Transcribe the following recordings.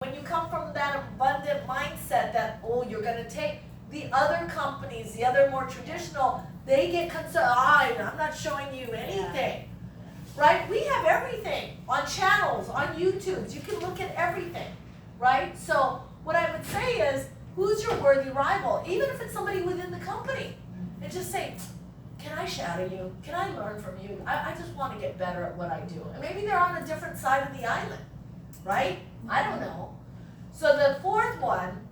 When you come from that abundant mindset that, oh, you're going to take the other companies, the other more traditional, they get concerned, I'm not showing you anything. Right? We have everything on channels, on YouTubes. You can look at everything. Right? So what I would say is, who's your worthy rival? Even if it's somebody within the company. And just say, can I shadow you? Can I learn from you? I just want to get better at what I do. And maybe they're on a different side of the island. Right? I don't know. So the fourth one,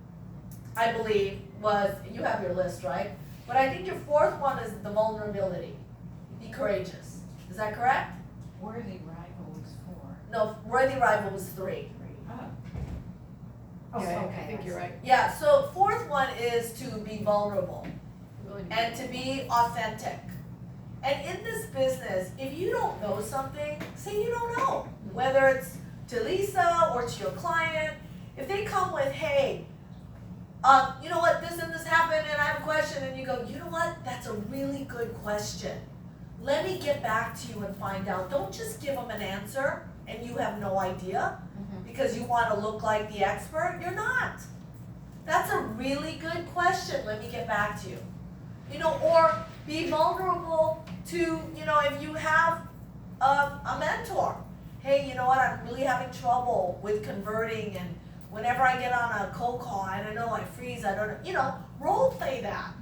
I believe, was, you have your list, right? But I think your fourth one is the vulnerability. Be courageous. Is that correct? Worthy rival was 4. No, worthy rival was 3. Oh, Okay, okay. I think you're right. Yeah, so fourth one is to be vulnerable and to be authentic. And in this business, if you don't know something, say you don't know. Whether it's to Lisa or to your client, if they come with, hey, you know what, this and this happened and I have a question, and you go, you know what, that's a really good question. Let me get back to you and find out. Don't just give them an answer and you have no idea because you want to look like the expert. You're not. That's a really good question. Let me get back to you. You know, or be vulnerable to, you know, if you have a mentor. Hey, you know what, I'm really having trouble with converting, and whenever I get on a cold call, I don't know, I freeze, I don't know, you know, role play that.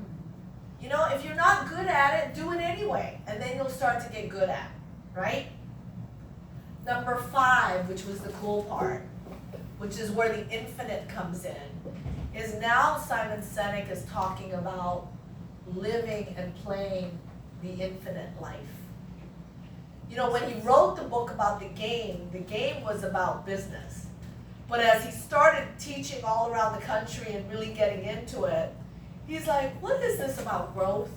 You know, if you're not good at it, do it anyway, and then you'll start to get good at it, right? Number 5, which was the cool part, which is where the infinite comes in, is now Simon Sinek is talking about living and playing the infinite life. You know, when he wrote the book about the game was about business. But as he started teaching all around the country and really getting into it, he's like, what is this about growth?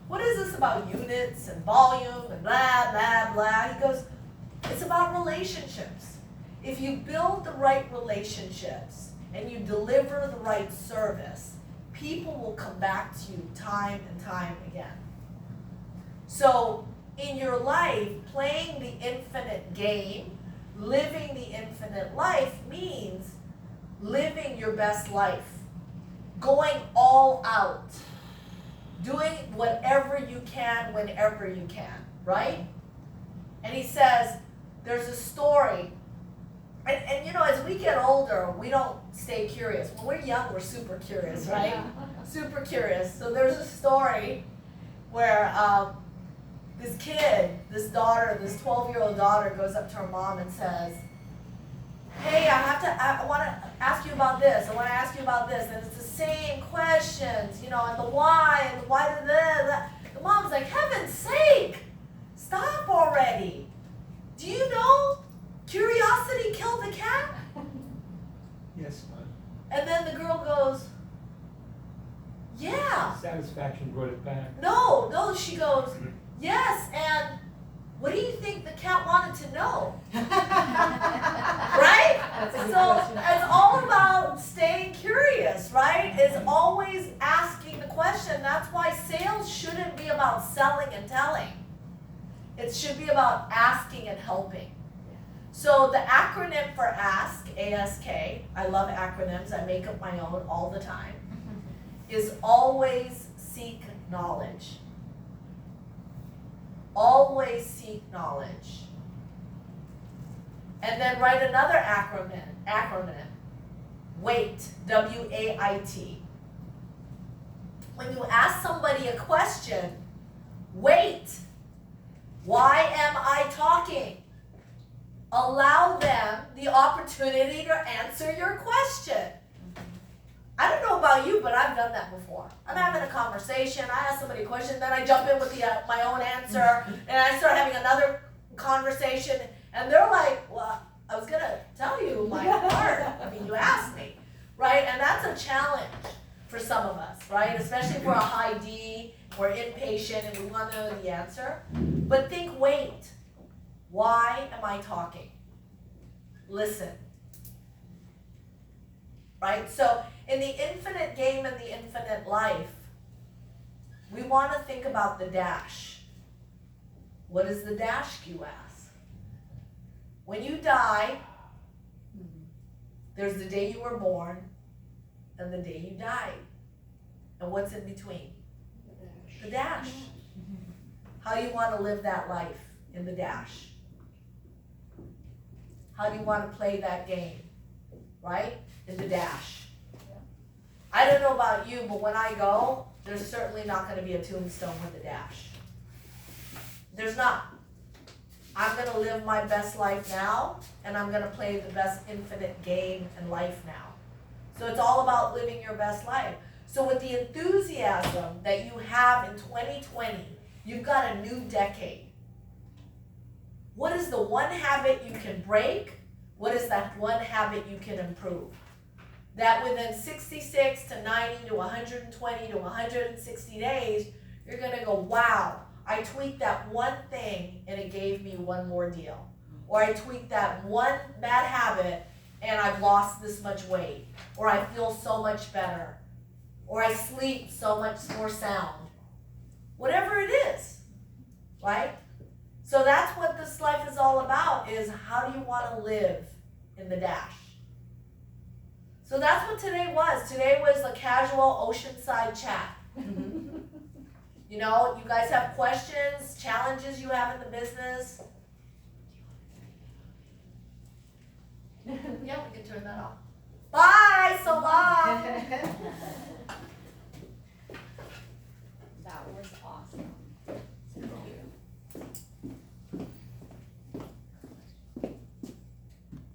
What is this about units and volume and blah, blah, blah? He goes, it's about relationships. If you build the right relationships and you deliver the right service, people will come back to you time and time again. So in your life, playing the infinite game, living the infinite life means living your best life, going all out, doing whatever you can whenever you can, right? And he says, there's a story, and you know, as we get older, we don't stay curious. When we're young, we're super curious, right? Super curious. So there's a story where this kid, this 12-year-old daughter goes up to her mom and says, hey, I want to ask you about this, I want to ask you about this, and it's the same questions, you know, and the why, the mom's like, heaven's sake, stop already. Do you know curiosity killed the cat? Yes, but And then the girl goes, yeah. satisfaction brought it back. No, she goes, yes, and what do you think the cat wanted to know? Right? That's a good So question. it's all about staying curious, right? It's always asking the question. That's why sales shouldn't be about selling and telling. It should be about asking and helping. So the acronym for ASK, A-S-K, I love acronyms, I make up my own all the time, is always seek knowledge. Always seek knowledge. And then write another acronym. WAIT, W-A-I-T. When you ask somebody a question, wait. Why am I talking? Allow them the opportunity to answer your question. I don't know about you, but I've done that before. I'm having a conversation, I ask somebody a question, then I jump in with my own answer, and I start having another conversation, and they're like, well, I was gonna tell you my part. I mean, you asked me, right? And that's a challenge for some of us, right? Especially if we're a high D, we're impatient, and we want to know the answer. But think, wait, why am I talking? Listen. Right? So in the infinite game and the infinite life, we want to think about the dash. What is the dash, you ask? When you die, There's the day you were born and the day you died. And what's in between? The dash. How do you want to live that life in the dash? How do you want to play that game? Right? In the dash. I don't know about you, but when I go, there's certainly not going to be a tombstone with the dash. There's not. I'm going to live my best life now, and I'm going to play the best infinite game in life now. So it's all about living your best life. So with the enthusiasm that you have in 2020, you've got a new decade. What is the one habit you can break? What is that one habit you can improve? That within 66 to 90 to 120 to 160 days, you're going to go, wow, I tweaked that one thing and it gave me one more deal. Or I tweaked that one bad habit and I've lost this much weight. Or I feel so much better. Or I sleep so much more sound. Whatever it is, right? So that's what this life is all about, is how do you want to live in the dash? So that's what today was. Today was a casual oceanside chat. You know, you guys have questions, challenges you have in the business. Yeah, we can turn that off. Bye, so long.